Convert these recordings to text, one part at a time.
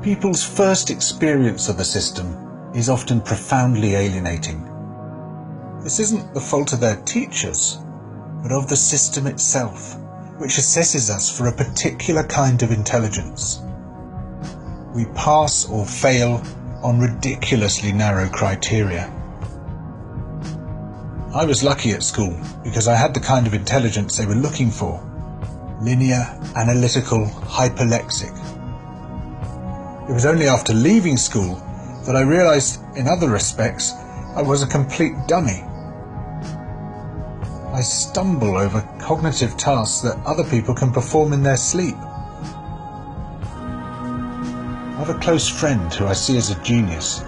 People's first experience of the system is often profoundly alienating. This isn't the fault of their teachers, but of the system itself, which assesses us for a particular kind of intelligence. We pass or fail on ridiculously narrow criteria. I was lucky at school because I had the kind of intelligence they were looking for: linear, analytical, hyperlexic. It was only after leaving school that I realized, in other respects, I was a complete dummy. I stumble over cognitive tasks that other people can perform in their sleep. I have a close friend who I see as a genius.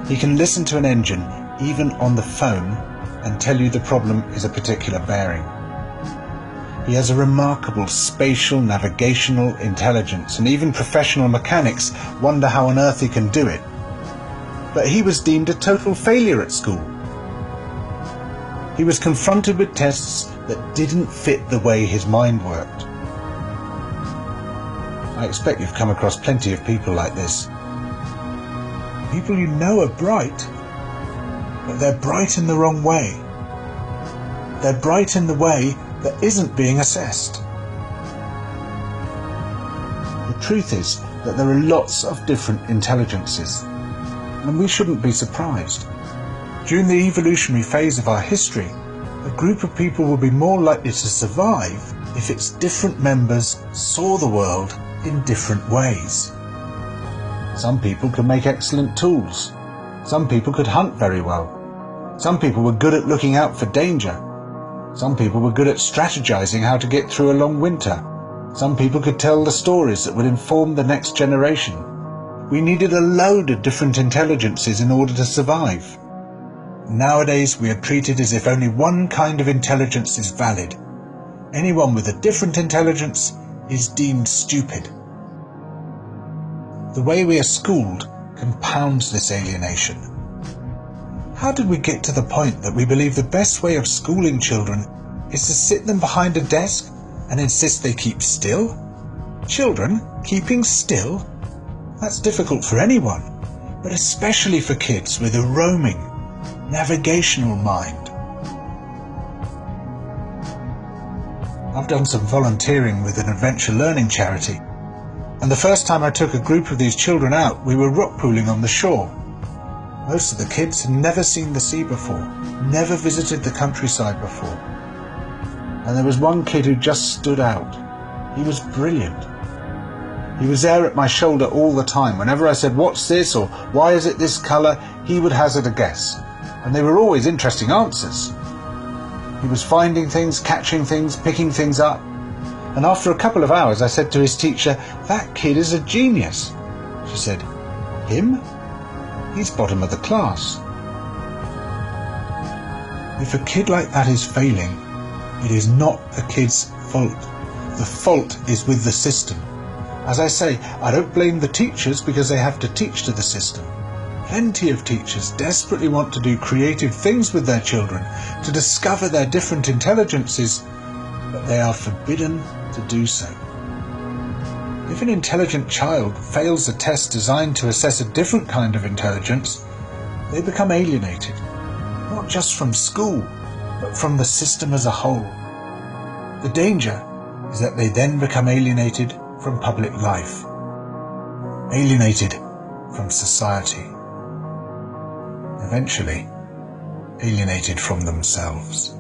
He can listen to an engine, even on the phone, and tell you the problem is a particular bearing. He has a remarkable spatial navigational intelligence, and even professional mechanics wonder how on earth he can do it. But he was deemed a total failure at school. He was confronted with tests that didn't fit the way his mind worked. I expect you've come across plenty of people like this. People you know are bright, but they're bright in the wrong way. They're bright in the way that isn't being assessed. The truth is that there are lots of different intelligences, and we shouldn't be surprised. During the evolutionary phase of our history, a group of people will be more likely to survive if its different members saw the world in different ways. Some people could make excellent tools. Some people could hunt very well. Some people were good at looking out for danger. Some people were good at strategizing how to get through a long winter. Some people could tell the stories that would inform the next generation. We needed a load of different intelligences in order to survive. Nowadays, we are treated as if only one kind of intelligence is valid. Anyone with a different intelligence is deemed stupid. The way we are schooled compounds this alienation. How did we get to the point that we believe the best way of schooling children is to sit them behind a desk and insist they keep still? Children keeping still? That's difficult for anyone, but especially for kids with a roaming, navigational mind. I've done some volunteering with an adventure learning charity, and the first time I took a group of these children out, we were rock pooling on the shore. Most of the kids had never seen the sea before, never visited the countryside before. And there was one kid who just stood out. He was brilliant. He was there at my shoulder all the time. Whenever I said, "What's this?" or "Why is it this colour?" he would hazard a guess. And they were always interesting answers. He was finding things, catching things, picking things up. And after a couple of hours I said to his teacher, "That kid is a genius." She said, "Him? He's bottom of the class." If a kid like that is failing, it is not the kid's fault. The fault is with the system. As I say, I don't blame the teachers because they have to teach to the system. Plenty of teachers desperately want to do creative things with their children, to discover their different intelligences, but they are forbidden to do so. If an intelligent child fails a test designed to assess a different kind of intelligence, they become alienated, not just from school, but from the system as a whole. The danger is that they then become alienated from public life, alienated from society, eventually alienated from themselves.